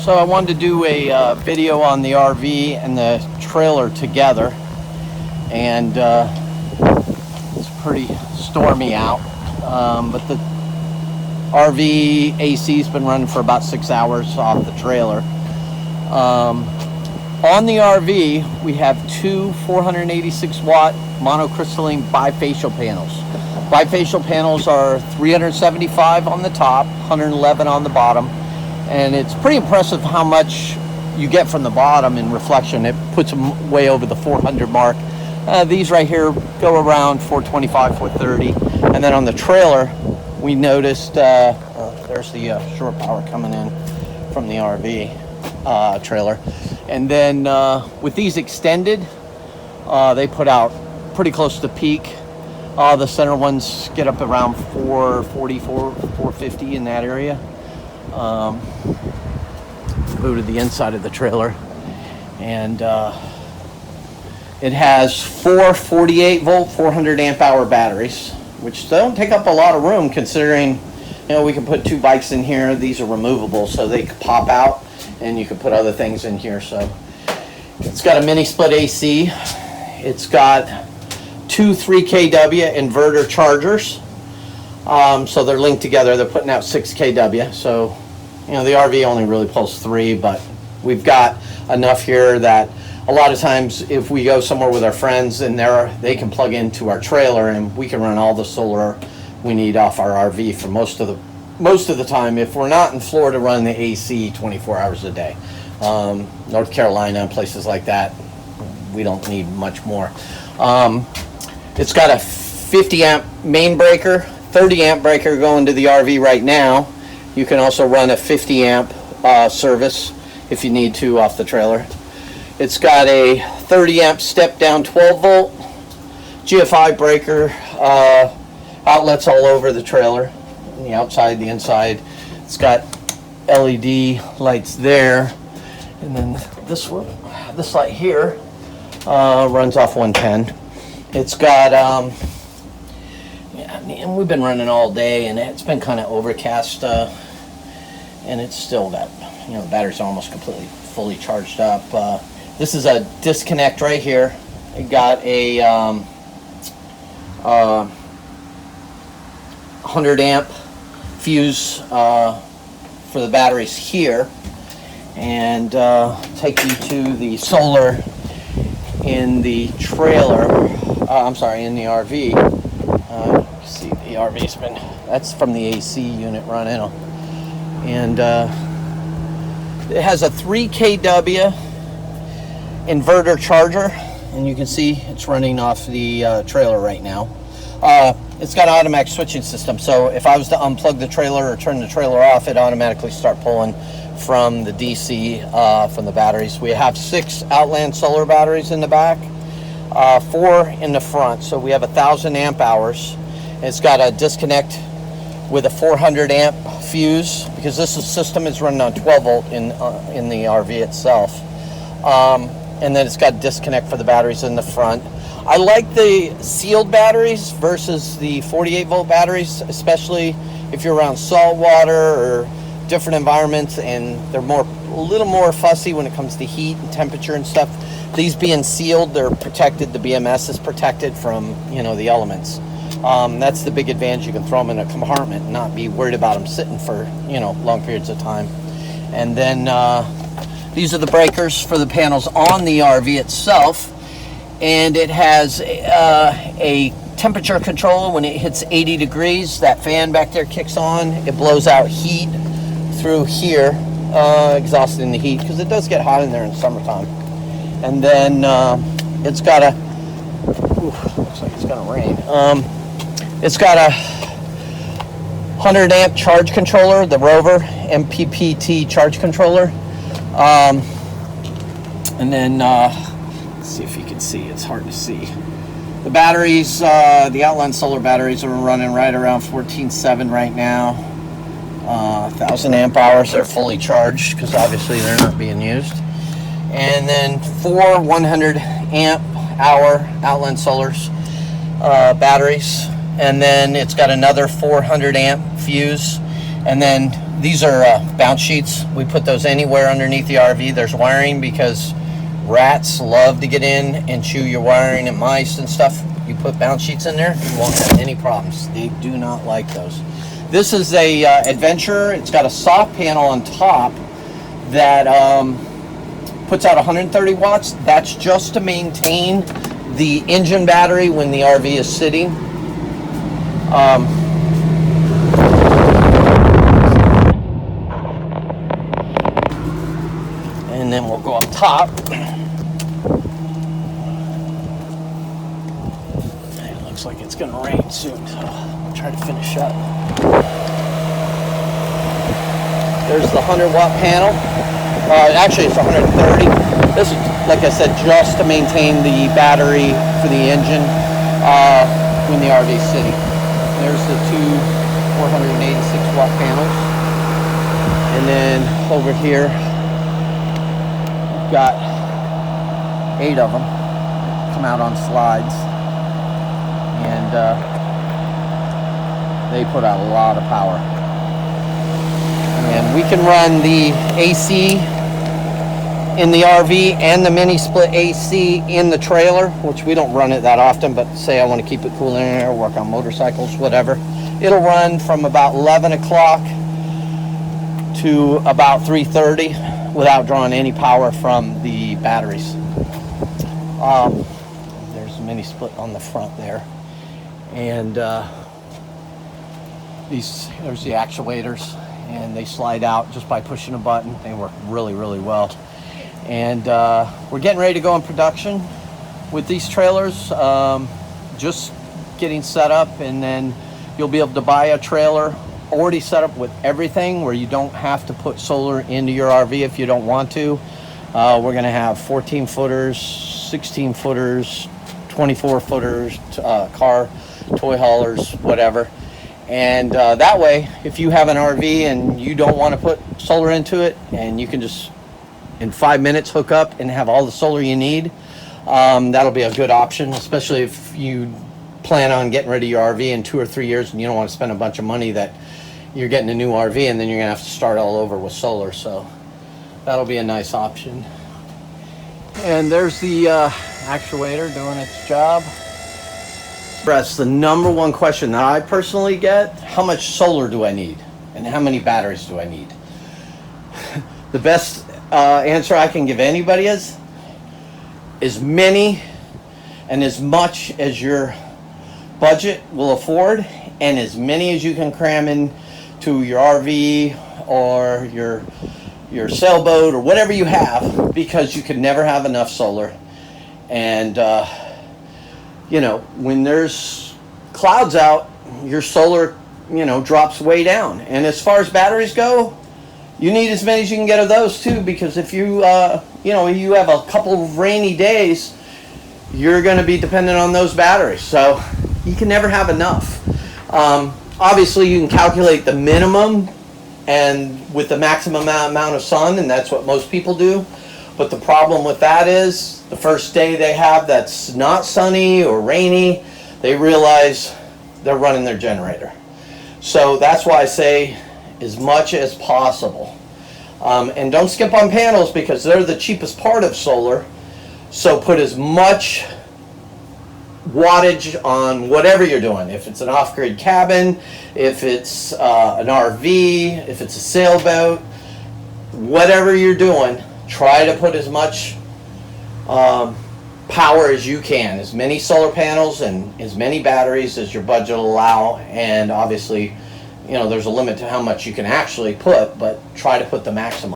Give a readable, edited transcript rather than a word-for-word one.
So I wanted to do a video on the RV and the trailer together, and it's pretty stormy out, but the RV AC's been running for about 6 hours off the trailer. On the RV, we have two 486 watt monocrystalline bifacial panels. Bifacial panels are 375 on the top, 111 on the bottom. And it's pretty impressive how much you get from the bottom in reflection. It puts them way over the 400 mark. These right here go around 425, 430. And then on the trailer, we noticed, there's the shore power coming in from the RV trailer. And then with these extended, they put out pretty close to peak. The center ones get up around 440, 450 in that area. Go to the inside of the trailer, and it has four 48 volt 400 amp hour batteries, which don't take up a lot of room considering, we can put two bikes in here. These are removable, so they could pop out and you can put other things in here. So it's got a mini split AC. It's got two 3 kW inverter chargers, so they're linked together. They're putting out 6 kW, so the RV only really pulls 3, but we've got enough here that a lot of times if we go somewhere with our friends and they can plug into our trailer and we can run all the solar we need off our RV for most of the time. If we're not in Florida, run the AC 24 hours a day. North Carolina, places like that, we don't need much more. It's got a 50 amp main breaker, 30 amp breaker going to the RV right now. You can also run a 50 amp service if you need to off the trailer. It's got a 30 amp step down 12 volt GFI breaker, outlets all over the trailer, the outside, the inside. It's got LED lights there, and then this light here runs off 110. It's got and we've been running all day, and it's been kind of overcast, and it's still got, the batteries are almost completely fully charged up. This is a disconnect right here. It got a 100 amp fuse for the batteries here, and take you to the solar in the trailer. In the RV. See, the RV's that's from the AC unit running, and it has a 3 kW inverter charger, and you can see it's running off the trailer right now. It's got an automatic switching system, so if I was to unplug the trailer or turn the trailer off, it automatically start pulling from the DC from the batteries. We have 6 Outland solar batteries in the back, 4 in the front, so we have 1,000 amp hours. It's got a disconnect with a 400 amp fuse, because this system is running on 12 volt in the RV itself. And then it's got a disconnect for the batteries in the front. I like the sealed batteries versus the 48 volt batteries, especially if you're around salt water or different environments, and they're a little more fussy when it comes to heat and temperature and stuff. These being sealed, they're protected. The BMS is protected from the elements. That's the big advantage. You can throw them in a compartment and not be worried about them sitting for long periods of time. And then these are the breakers for the panels on the RV itself, and it has a temperature control. When it hits 80 degrees, that fan back there kicks on. It blows out heat through here, exhausting the heat, because it does get hot in there in summertime. And then it's got looks like it's gonna rain. It's got a 100 amp charge controller, the Rover MPPT charge controller. And then let's see if you can see. It's hard to see. The batteries, the Outland solar batteries, are running right around 14.7 right now. 1,000 amp hours. They're fully charged because obviously they're not being used. And then 4 100 amp hour Outland Solars batteries, and then it's got another 400 amp fuse, and then these are bounce sheets. We put those anywhere underneath the RV. There's wiring because rats love to get in and chew your wiring, and mice and stuff. You put bounce sheets in there, you won't have any problems. They do not like those. This is a Adventure. It's got a soft panel on top that puts out 130 watts. That's just to maintain the engine battery when the RV is sitting. And then we'll go up top. It looks like it's gonna rain soon, so I'll try to finish up. There's the 100-watt panel. Actually, it's 130. This is, like I said, just to maintain the battery for the engine when the RV is sitting. There's the two 486-watt panels. And then over here, we've got 8 of them come out on slides. And they put out a lot of power. And we can run the AC in the RV and the mini split AC in the trailer, which we don't run it that often, but say I want to keep it cool in there, work on motorcycles, whatever. It'll run from about 11 o'clock to about 3:30 without drawing any power from the batteries. There's a mini split on the front there. And there's the actuators, and they slide out just by pushing a button. They work really, really well. And we're getting ready to go in production with these trailers, just getting set up, and then you'll be able to buy a trailer already set up with everything where you don't have to put solar into your RV if you don't want to. We're going to have 14 footers, 16 footers, 24 footers, car, toy haulers, whatever. And that way, if you have an RV and you don't want to put solar into it, and you can just in 5 minutes hook up and have all the solar you need, that'll be a good option, especially if you plan on getting rid of your RV in 2 or 3 years and you don't want to spend a bunch of money that you're getting a new RV and then you're gonna have to start all over with solar. So that'll be a nice option. And there's the actuator doing its job. That's the number one question that I personally get: how much solar do I need and how many batteries do I need? The best answer I can give anybody is as many and as much as your budget will afford, and as many as you can cram in to your RV or your sailboat or whatever you have, because you can never have enough solar. And you know, when there's clouds out, your solar, you know, drops way down. And as far as batteries go, you need as many as you can get of those too, because if you you know, you have a couple of rainy days, you're going to be dependent on those batteries. So you can never have enough. Obviously, you can calculate the minimum and with the maximum amount of sun, and that's what most people do. But the problem with that is the first day they have that's not sunny or rainy, they realize they're running their generator. So that's why I say as much as possible. And don't skip on panels, because they're the cheapest part of solar. So put as much wattage on whatever you're doing. If it's an off-grid cabin, if it's an RV, if it's a sailboat, whatever you're doing, try to put as much power as you can, as many solar panels and as many batteries as your budget will allow. And obviously, you know, there's a limit to how much you can actually put, but try to put the maximum.